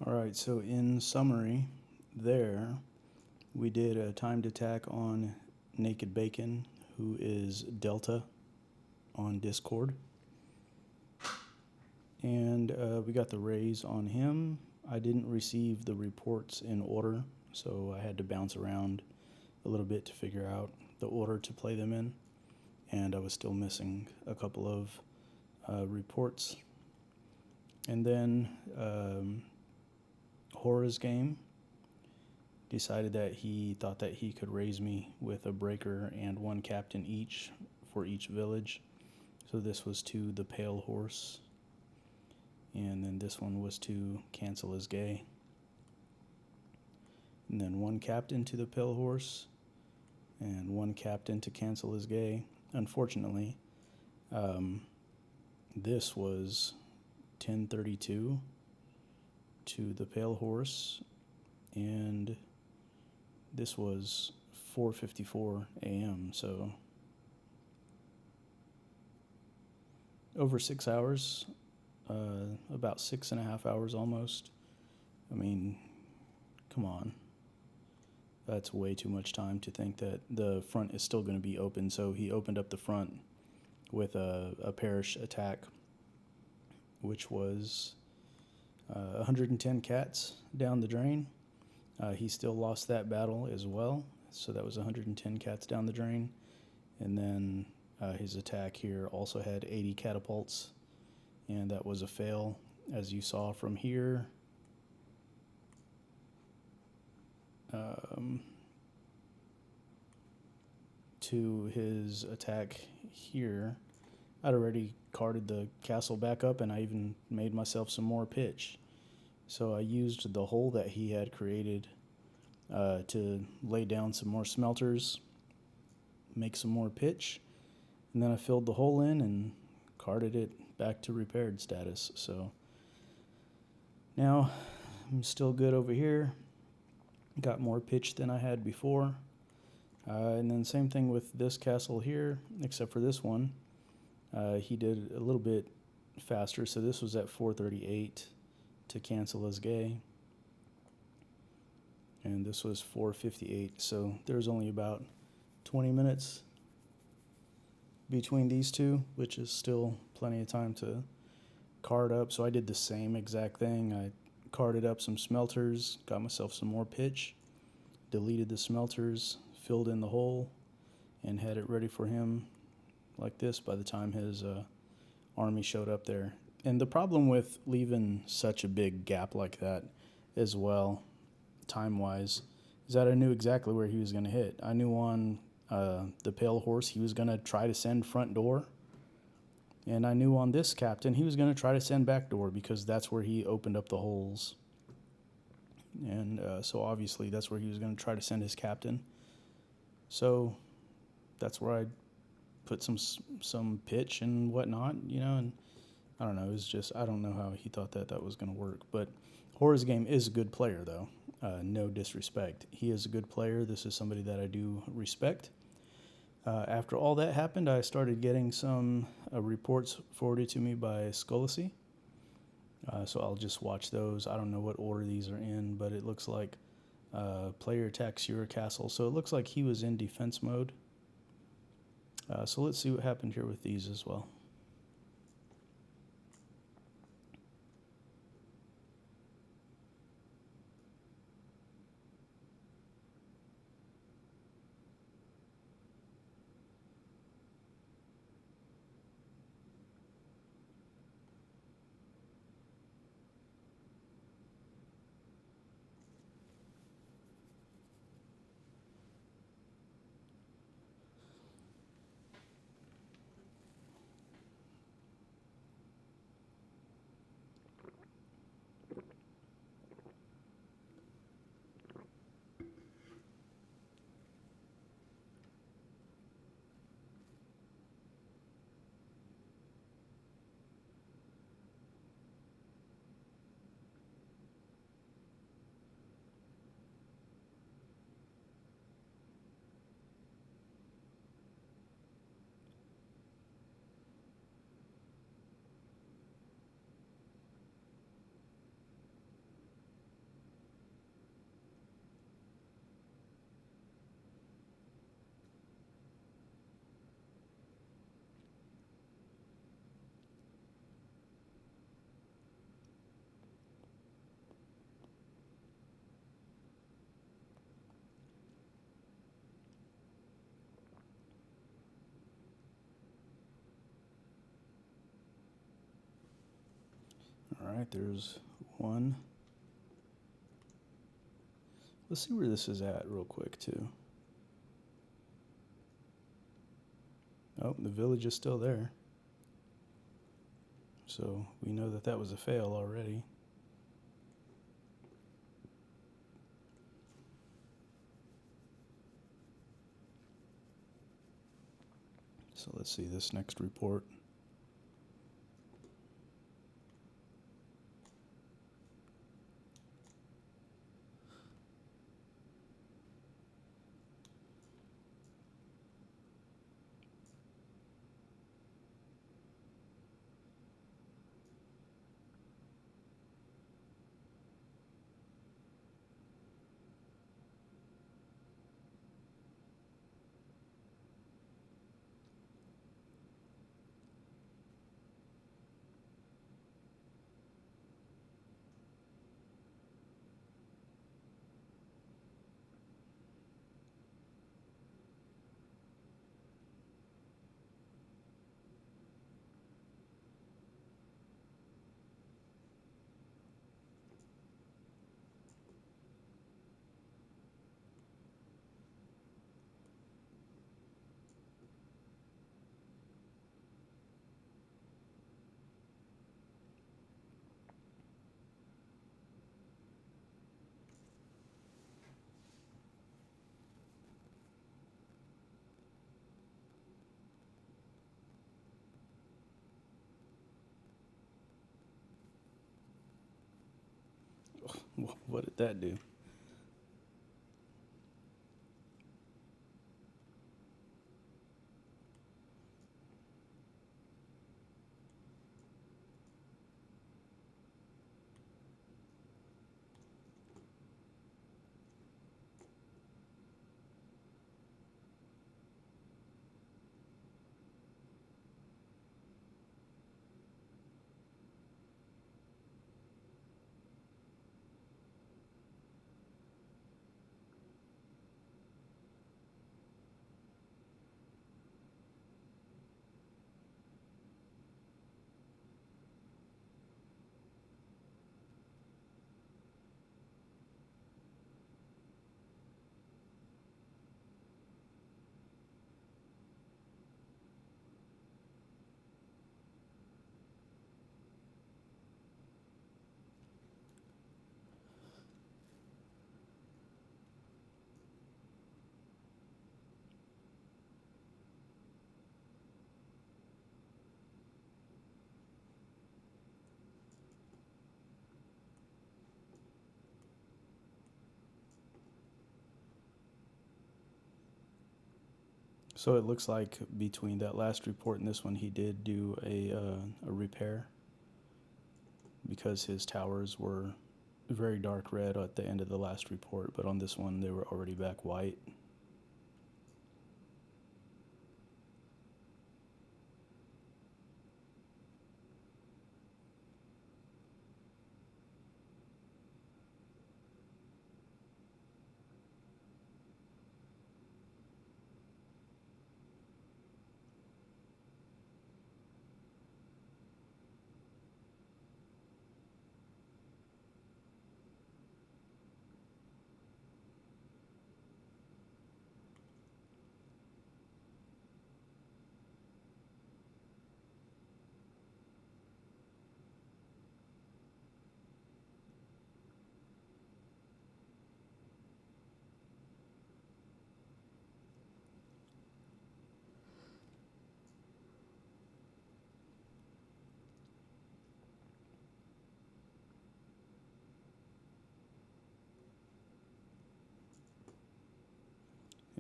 All right, so in summary, there we did a timed attack on TheNakedBacon, who is Delta on Discord. And we got the raze on him. I didn't receive the reports in order, so I had to bounce around a little bit to figure out the order to play them in. And I was still missing a couple of reports. And then horasgame decided that he thought that he could raise me with a breaker and one captain each for each village. So this was to the pale horse, and then this one was to cancel as gay. And then one captain to the pale horse and one captain to cancel as gay. Unfortunately, this was 10:32 to the pale horse, and this was 4:54 a.m. So over 6 hours, about 6.5 hours almost. I mean, come on. That's way too much time to think that the front is still going to be open. So he opened up the front with a parish attack, which was 110 cats down the drain. He still lost that battle as well. So that was 110 cats down the drain. And then his attack here also had 80 catapults, and that was a fail, as you saw from here. To his attack here, I'd already carded the castle back up, and I even made myself some more pitch. So I used the hole that he had created to lay down some more smelters, make some more pitch, and then I filled the hole in and carded it back to repaired status. So now I'm still good over here. Got more pitch than I had before. And then same thing with this castle here, except for this one. He did a little bit faster, so this was at 4:38 to cancel as gay. And this was 4:58, so there's only about 20 minutes between these two, which is still plenty of time to card up. So I did the same exact thing. I carded up some smelters, got myself some more pitch, deleted the smelters, filled in the hole, and had it ready for him like this by the time his army showed up there. And the problem with leaving such a big gap like that as well, time-wise, is that I knew exactly where he was going to hit. I knew on the pale horse he was going to try to send front door, and I knew on this captain he was going to try to send back door, because that's where he opened up the holes. And so obviously that's where he was going to try to send his captain. So that's where I put some pitch and whatnot, and I don't know. It was just, I don't know how he thought that was going to work. But horasgame is a good player, though. No disrespect. He is a good player. This is somebody that I do respect. After all that happened, I started getting some reports forwarded to me by Skolci. So I'll just watch those. I don't know what order these are in, but it looks like player attacks your castle. So it looks like he was in defense mode. So let's see what happened here with these as well. Alright, there's one. Let's see where this is at real quick, too. Oh, the village is still there. So we know that that was a fail already. So let's see this next report. What did that do? So it looks like between that last report and this one, he did do a repair because his towers were very dark red at the end of the last report, but on this one they were already back white.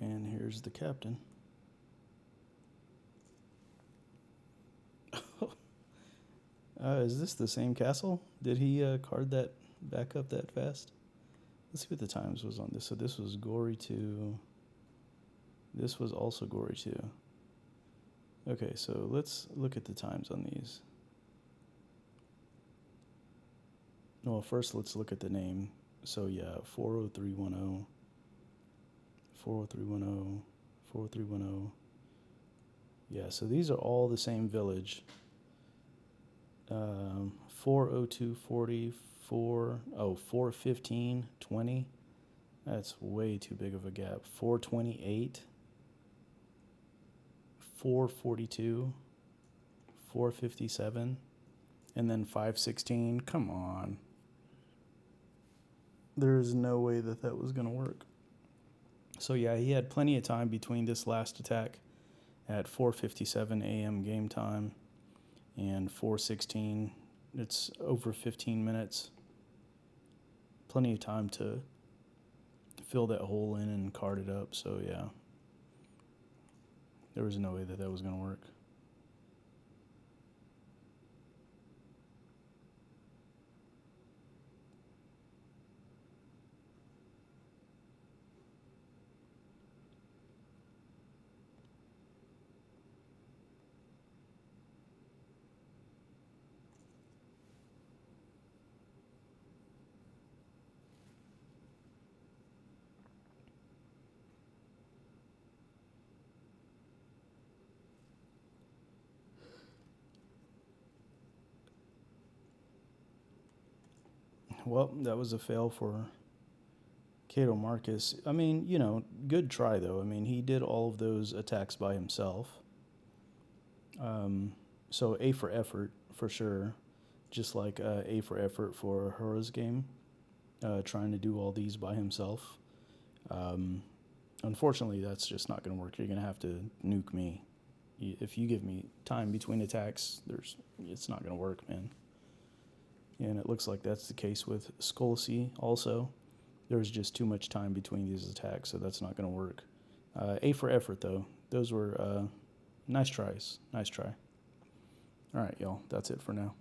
And here's the captain. Is this the same castle? Did he card that back up that fast? Let's see what the times was on this. So this was Gory 2. This was also Gory 2. Okay, so let's look at the times on these. Well, first let's look at the name. So yeah, 40310, 40310, 40310. Yeah, so these are all the same village. 402, 415, 20. That's way too big of a gap. 428, 442, 457, and then 516. Come on. There is no way that that was going to work. So yeah, he had plenty of time between this last attack at 4:57 a.m. game time and 4:16. It's over 15 minutes. Plenty of time to fill that hole in and card it up. So yeah, there was no way that that was going to work. Well, that was a fail for CatoMarcus. I mean, good try though. I mean, he did all of those attacks by himself. So A for effort for sure. Just like A for effort for horasgame, trying to do all these by himself. Unfortunately, that's just not going to work. You're going to have to nuke me. If you give me time between attacks, it's not going to work, man. And it looks like that's the case with Skolci also. There's just too much time between these attacks, so that's not going to work. A for effort, though. Those were nice tries. Nice try. All right, y'all. That's it for now.